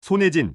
손예진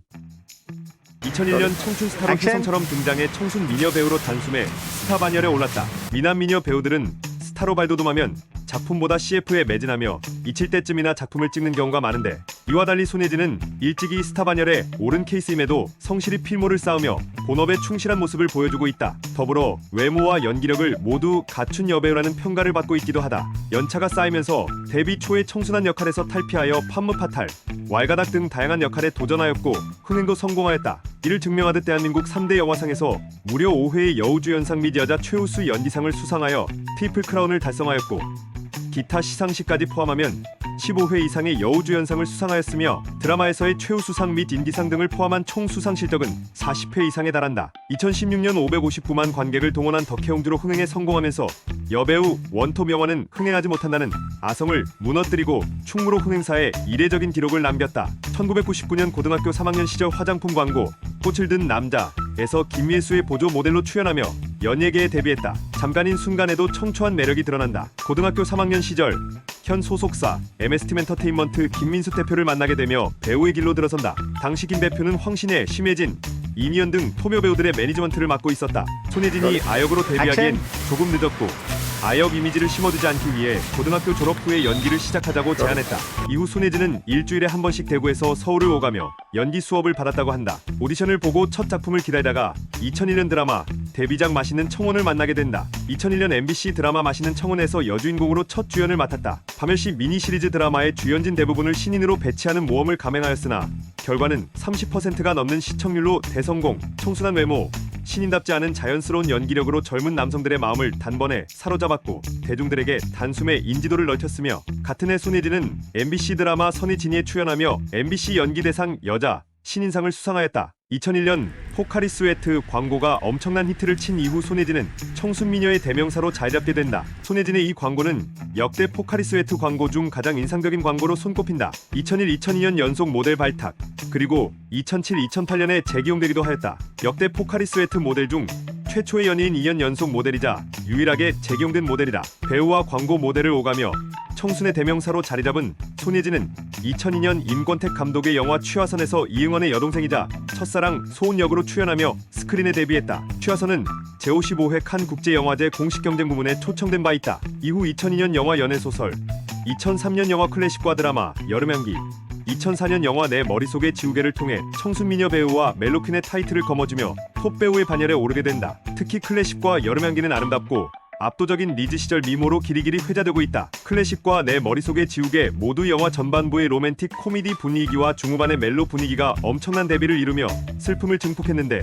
2001년 청춘 스타로 혜성처럼 등장해 청순 미녀 배우로 단숨에 스타 반열에 올랐다. 미남 미녀 배우들은 스타로 발돋움하면 작품보다 CF에 매진하며 잊힐 때쯤이나 작품을 찍는 경우가 많은데, 이와 달리 손예진은 일찍이 스타 반열에 오른 케이스임에도 성실히 필모를 쌓으며 본업에 충실한 모습을 보여주고 있다. 더불어 외모와 연기력을 모두 갖춘 여배우라는 평가를 받고 있기도 하다. 연차가 쌓이면서 데뷔 초의 청순한 역할에서 탈피하여 판무파탈, 왈가닥 등 다양한 역할에 도전하였고 흥행도 성공하였다. 이를 증명하듯 대한민국 3대 영화상에서 무려 5회의 여우주연상 및 여자 최우수 연기상을 수상하여 트리플 크라운을 달성하였고, 기타 시상식까지 포함하면 15회 이상의 여우주연상을 수상하였으며 드라마에서의 최우수상 및 인기상 등을 포함한 총 수상 실적은 40회 이상에 달한다. 2016년 559만 관객을 동원한 덕혜옹주로 흥행에 성공하면서 여배우 원톱 영화는 흥행하지 못한다는 아성을 무너뜨리고 충무로 흥행사에 이례적인 기록을 남겼다. 1999년 고등학교 3학년 시절 화장품 광고 꽃을 든 남자에서 김예수의 보조 모델로 출연하며 연예계에 데뷔했다. 잠깐인 순간에도 청초한 매력이 드러난다. 고등학교 3학년 시절 현 소속사 MS팀엔터테인먼트 김민수 대표를 만나게 되며 배우의 길로 들어선다. 당시 김 대표는 황신혜, 심혜진, 이미연 등 토묘 배우들의 매니지먼트를 맡고 있었다. 손예진이 아역으로 데뷔하기엔 조금 늦었고, 아역 이미지를 심어두지 않기 위해 고등학교 졸업 후에 연기를 시작하자고 제안했다. 이후 손예진은 일주일에 한 번씩 대구에서 서울을 오가며 연기 수업을 받았다고 한다. 오디션을 보고 첫 작품을 기다리다가 2001년 드라마 데뷔작 맛있는 청혼을 만나게 된다. 2001년 MBC 드라마 맛있는 청혼에서 여주인공으로 첫 주연을 맡았다. 파멸시 미니 시리즈 드라마의 주연진 대부분을 신인으로 배치하는 모험을 감행하였으나 결과는 30%가 넘는 시청률로 대성공. 청순한 외모, 신인답지 않은 자연스러운 연기력으로 젊은 남성들의 마음을 단번에 사로잡았고 대중들에게 단숨에 인지도를 넓혔으며, 같은 해 손예진은 MBC 드라마 선의 진이에 출연하며 MBC 연기대상 여자 신인상을 수상하였다. 2001년 포카리 스웨트 광고가 엄청난 히트를 친 이후 손예진은 청순미녀의 대명사로 자리잡게 된다. 손예진의 이 광고는 역대 포카리 스웨트 광고 중 가장 인상적인 광고로 손꼽힌다. 2001-2002년 연속 모델 발탁, 그리고 2007-2008년에 재기용되기도 하였다. 역대 포카리 스웨트 모델 중 최초의 연예인 2년 연속 모델이자 유일하게 재기용된 모델이다. 배우와 광고 모델을 오가며 청순의 대명사로 자리잡은 손예진은 2002년 임권택 감독의 영화 취화선에서 이응원의 여동생이자 첫사랑 소은 역으로 출연하며 스크린에 데뷔했다. 취화선은 제55회 칸 국제영화제 공식 경쟁 부문에 초청된 바 있다. 이후 2002년 영화 연애소설, 2003년 영화 클래식과 드라마 여름향기, 2004년 영화 내 머릿속의 지우개를 통해 청순미녀 배우와 멜로퀸의 타이틀을 거머쥐며 톱 배우의 반열에 오르게 된다. 특히 클래식과 여름향기는 아름답고 압도적인 리즈 시절 미모로 길이길이 회자되고 있다. 클래식과 내 머릿속의 지우개 모두 영화 전반부의 로맨틱 코미디 분위기와 중후반의 멜로 분위기가 엄청난 대비를 이루며 슬픔을 증폭했는데,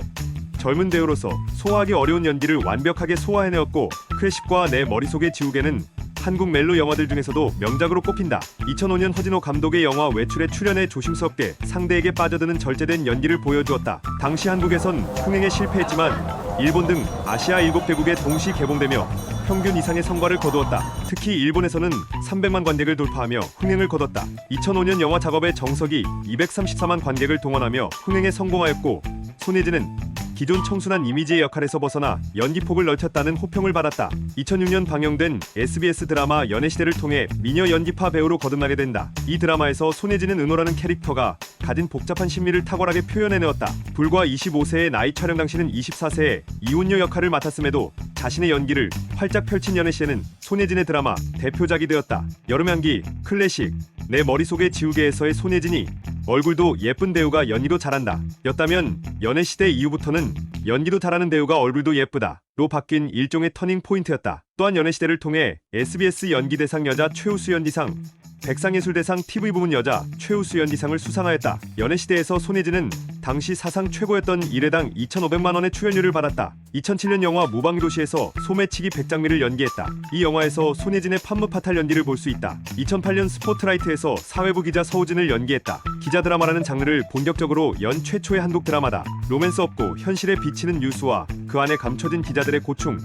젊은 배우로서 소화하기 어려운 연기를 완벽하게 소화해내었고, 클래식과 내 머릿속의 지우개는 한국 멜로 영화들 중에서도 명작으로 꼽힌다. 2005년 허진호 감독의 영화 외출에 출연해 조심스럽게 상대에게 빠져드는 절제된 연기를 보여주었다. 당시 한국에선 흥행에 실패했지만 일본 등 아시아 7개국에 동시 개봉되며 평균 이상의 성과를 거두었다. 특히 일본에서는 300만 관객을 돌파하며 흥행을 거뒀다. 2005년 영화 작업에 정석이 234만 관객을 동원하며 흥행에 성공하였고, 손예진은 기존 청순한 이미지의 역할에서 벗어나 연기폭을 넓혔다는 호평을 받았다. 2006년 방영된 SBS 드라마 연애시대를 통해 미녀 연기파 배우로 거듭나게 된다. 이 드라마에서 손예진은 은호라는 캐릭터가 가진 복잡한 심리를 탁월하게 표현해내었다. 불과 25세의 나이 촬영 당시는 24세의 이혼녀 역할을 맡았음에도 자신의 연기를 활짝 펼친 연애시대는 손예진의 드라마 대표작이 되었다. 여름향기, 클래식, 내 머릿속의 지우개에서의 손예진이 얼굴도 예쁜 배우가 연기도 잘한다 였다면, 연애시대 이후부터는 연기도 잘하는 배우가 얼굴도 예쁘다로 바뀐 일종의 터닝 포인트였다. 또한 연애시대를 통해 SBS 연기대상 여자 최우수 연기상, 백상예술대상 TV 부문 여자 최우수 연기상을 수상하였다. 연애시대에서 손예진은 당시 사상 최고였던 1회당 2,500만 원의 출연료를 받았다. 2007년 영화 무방도시에서 소매치기 백장미를 연기했다. 이 영화에서 손예진의 판무파탈 연기를 볼 수 있다. 2008년 스포트라이트에서 사회부 기자 서우진을 연기했다. 기자 드라마라는 장르를 본격적으로 연 최초의 한국 드라마다. 로맨스 없고 현실에 비치는 뉴스와 그 안에 감춰진 기자들의 고충,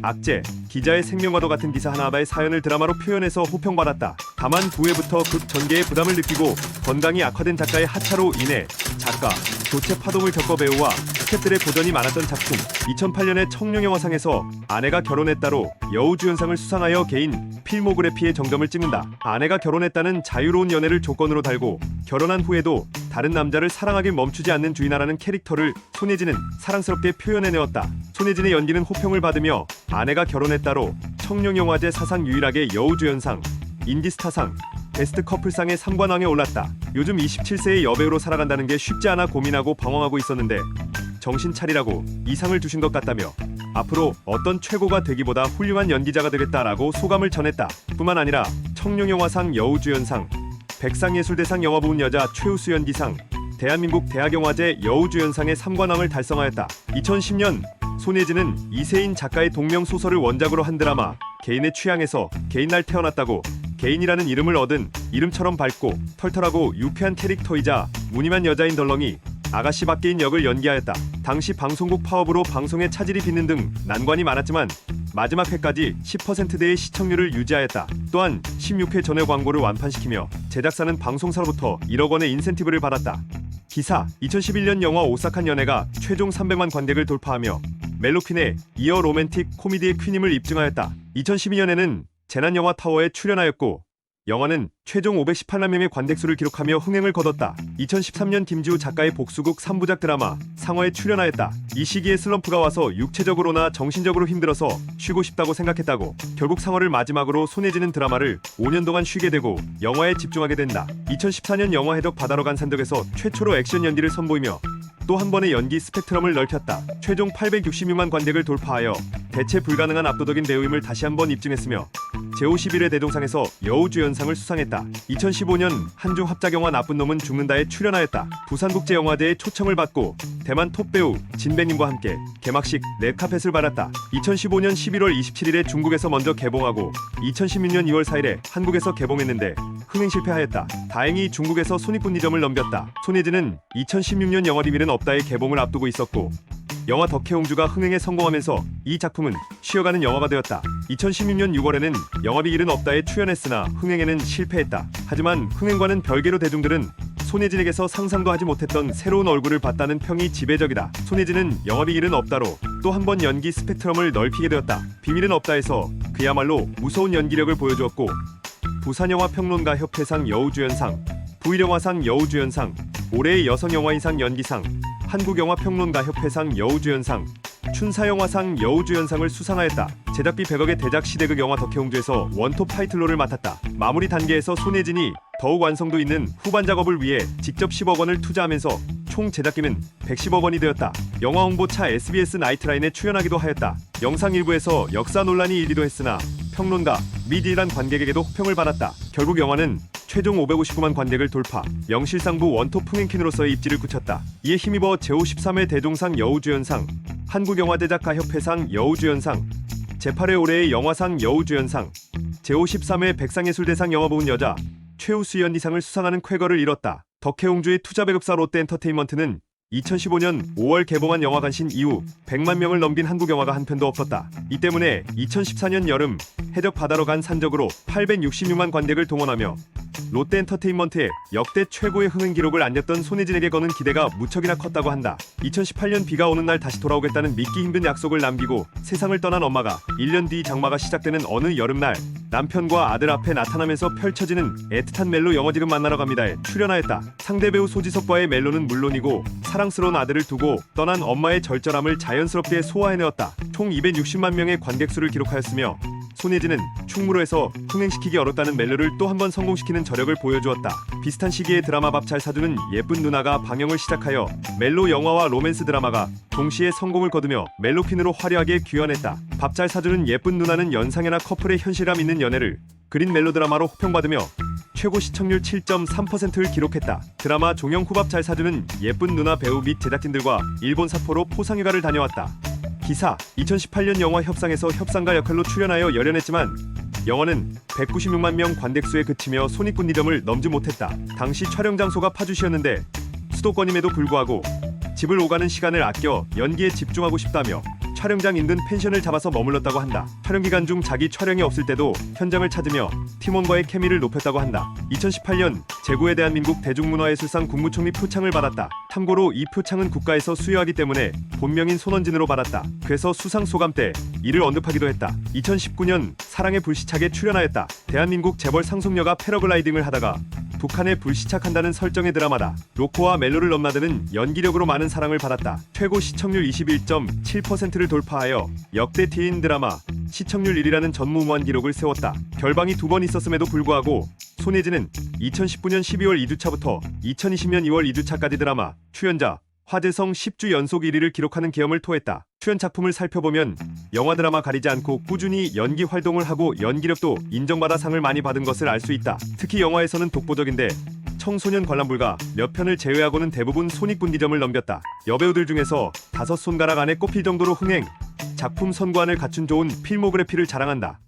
악재, 기자의 생명과도 같은 기사 하나하나의 사연을 드라마로 표현해서 호평받았다. 다만 9회부터 극 전개의 부담을 느끼고 건강이 악화된 작가의 하차로 인해 작가 교체 파동을 겪어 배우와 스탭들의 고전이 많았던 작품. 2008년에 청룡영화상에서 아내가 결혼했다로 여우주연상을 수상하여 개인 필모그래피의 정점을 찍는다. 아내가 결혼했다는 자유로운 연애를 조건으로 달고 결혼한 후에도 다른 남자를 사랑하길 멈추지 않는 주인아라는 캐릭터를 손예진은 사랑스럽게 표현해내었다. 손예진의 연기는 호평을 받으며 아내가 결혼했다로 청룡영화제 사상 유일하게 여우주연상, 인디스타상, 베스트 커플상의 3관왕에 올랐다. 요즘 27세의 여배우로 살아간다는 게 쉽지 않아 고민하고 방황하고 있었는데 정신 차리라고 이 상을 주신 것 같다며 앞으로 어떤 최고가 되기보다 훌륭한 연기자가 되겠다라고 소감을 전했다. 뿐만 아니라 청룡영화상 여우주연상, 백상예술대상 영화부문 여자 최우수 연기상, 대한민국 대학영화제 여우주연상의 3관왕을 달성하였다. 2010년 손예진은 이세인 작가의 동명 소설을 원작으로 한 드라마 개인의 취향에서 개인날 태어났다고 개인이라는 이름을 얻은 이름처럼 밝고 털털하고 유쾌한 캐릭터이자 무늬만 여자인 덜렁이 아가씨 밖인 역을 연기하였다. 당시 방송국 파업으로 방송에 차질이 빚는 등 난관이 많았지만 마지막 회까지 10%대의 시청률을 유지하였다. 또한 16회 전에 광고를 완판시키며 제작사는 방송사로부터 1억 원의 인센티브를 받았다. 기사 2011년 영화 오싹한 연애가 최종 300만 관객을 돌파하며 멜로퀸의 이어 로맨틱 코미디의 퀸임을 입증하였다. 2012년에는 재난영화 타워에 출연하였고 영화는 최종 518만 명의 관객수를 기록하며 흥행을 거뒀다. 2013년 김지우 작가의 복수극 3부작 드라마 상어에 출연하였다. 이 시기에 슬럼프가 와서 육체적으로나 정신적으로 힘들어서 쉬고 싶다고 생각했다고 결국 상어를 마지막으로 손예진은 드라마를 5년 동안 쉬게 되고 영화에 집중하게 된다. 2014년 영화 해적 바다로 간 산적에서 최초로 액션 연기를 선보이며 또 한 번의 연기 스펙트럼을 넓혔다. 최종 866만 관객을 돌파하여 대체 불가능한 압도적인 배우임을 다시 한번 입증했으며 제51회 대종상에서 여우주연상을 수상했다. 2015년 한중 합작영화 나쁜 놈은 죽는다에 출연하였다. 부산국제영화제에 초청을 받고 대만 톱배우 진백님과 함께 개막식 레드카펫을 받았다. 2015년 11월 27일에 중국에서 먼저 개봉하고 2016년 2월 4일에 한국에서 개봉했는데 흥행 실패하였다. 다행히 중국에서 손익분기점을 넘겼다. 손예진은 2016년 영화 리밀은 없다의 개봉을 앞두고 있었고 영화 덕혜옹주가 흥행에 성공하면서 이 작품은 쉬어가는 영화가 되었다. 2016년 6월에는 영화비 일은 없다에 출연했으나 흥행에는 실패했다. 하지만 흥행과는 별개로 대중들은 손예진에게서 상상도 하지 못했던 새로운 얼굴을 봤다는 평이 지배적이다. 손예진은 영화비 일은 없다로 또 한 번 연기 스펙트럼을 넓히게 되었다. 비밀은 없다에서 그야말로 무서운 연기력을 보여주었고 부산영화평론가 협회상 여우주연상, 부일영화상 여우주연상, 올해의 여성영화인상 연기상, 한국영화평론가협회상 여우주연상, 춘사영화상 여우주연상을 수상하였다. 제작비 100억의 대작 시대극 영화 덕혜옹주에서 원톱 타이틀로를 맡았다. 마무리 단계에서 손예진이 더욱 완성도 있는 후반 작업을 위해 직접 10억 원을 투자하면서 총 제작비는 110억 원이 되었다. 영화 홍보차 SBS 나이트라인에 출연하기도 하였다. 영상 일부에서 역사 논란이 일기도 했으나 평론가, 미디란 관객에게도 호평을 받았다. 결국 영화는 최종 559만 관객을 돌파, 명실상부 원톱 흥행퀸으로서의 입지를 굳혔다. 이에 힘입어 제53회 대종상 여우주연상, 한국영화제작가협회상 여우주연상, 제8회 올해의 영화상 여우주연상, 제53회 백상예술대상 영화부문 여자 최우수 연기상을 수상하는 쾌거를 이뤘다. 덕혜옹주의 투자배급사 롯데엔터테인먼트는 2015년 5월 개봉한 영화 간신 이후 100만 명을 넘긴 한국 영화가 한 편도 없었다. 이 때문에 2014년 여름 해적 바다로 간 산적으로 866만 관객을 동원하며 롯데엔터테인먼트의 역대 최고의 흥행 기록을 안겼던 손예진에게 거는 기대가 무척이나 컸다고 한다. 2018년 비가 오는 날 다시 돌아오겠다는 믿기 힘든 약속을 남기고 세상을 떠난 엄마가 1년 뒤 장마가 시작되는 어느 여름날 남편과 아들 앞에 나타나면서 펼쳐지는 애틋한 멜로 영화 지금 만나러 갑니다에 출연하였다. 상대 배우 소지섭과의 멜로는 물론이고 사랑스러운 아들을 두고 떠난 엄마의 절절함을 자연스럽게 소화해내었다. 총 260만 명의 관객수를 기록하였으며 손예진은 충무로에서 흥행시키기 어렵다는 멜로를 또 한 번 성공시키는 저력을 보여주었다. 비슷한 시기에 드라마 밥 잘 사주는 예쁜 누나가 방영을 시작하여 멜로 영화와 로맨스 드라마가 동시에 성공을 거두며 멜로퀸으로 화려하게 귀환했다. 밥 잘 사주는 예쁜 누나는 연상연하 커플의 현실감 있는 연애를 그린 멜로 드라마로 호평받으며 최고 시청률 7.3%를 기록했다. 드라마 종영 후밥 잘 사주는 예쁜 누나 배우 및 제작진들과 일본 삿포로 포상휴가를 다녀왔다. 기사 2018년 영화 협상에서 협상가 역할로 출연하여 열연했지만 영화는 196만 명 관객수에 그치며 손익분기점을 넘지 못했다. 당시 촬영 장소가 파주시였는데 수도권임에도 불구하고 집을 오가는 시간을 아껴 연기에 집중하고 싶다며 촬영장 인근 펜션을 잡아서 머물렀다고 한다. 촬영 기간 중 자기 촬영이 없을 때도 현장을 찾으며 팀원과의 케미를 높였다고 한다. 2018년 제9회 대한민국 대중문화예술상 국무총리 표창을 받았다. 참고로 이 표창은 국가에서 수여하기 때문에 본명인 손원진으로 받았다. 그래서 수상 소감 때 이를 언급하기도 했다. 2019년 사랑의 불시착에 출연하였다. 대한민국 재벌 상속녀가 패러글라이딩을 하다가 북한에 불시착한다는 설정의 드라마다. 로코와 멜로를 넘나드는 연기력으로 많은 사랑을 받았다. 최고 시청률 21.7%를 돌파하여 역대 티인 드라마 시청률 1위라는 전무후무한 기록을 세웠다. 결방이 2번 있었음에도 불구하고 손예진은 2019년 12월 2주차부터 2020년 2월 2주차까지 드라마 출연자 화제성 10주 연속 1위를 기록하는 계엄을 토했다. 출연 작품을 살펴보면 영화 드라마 가리지 않고 꾸준히 연기 활동을 하고 연기력도 인정받아 상을 많이 받은 것을 알 수 있다. 특히 영화에서는 독보적인데 청소년 관람불가 몇 편을 제외하고는 대부분 손익분기점을 넘겼다. 여배우들 중에서 5손가락 안에 꼽힐 정도로 흥행, 작품 선구안을 갖춘 좋은 필모그래피를 자랑한다.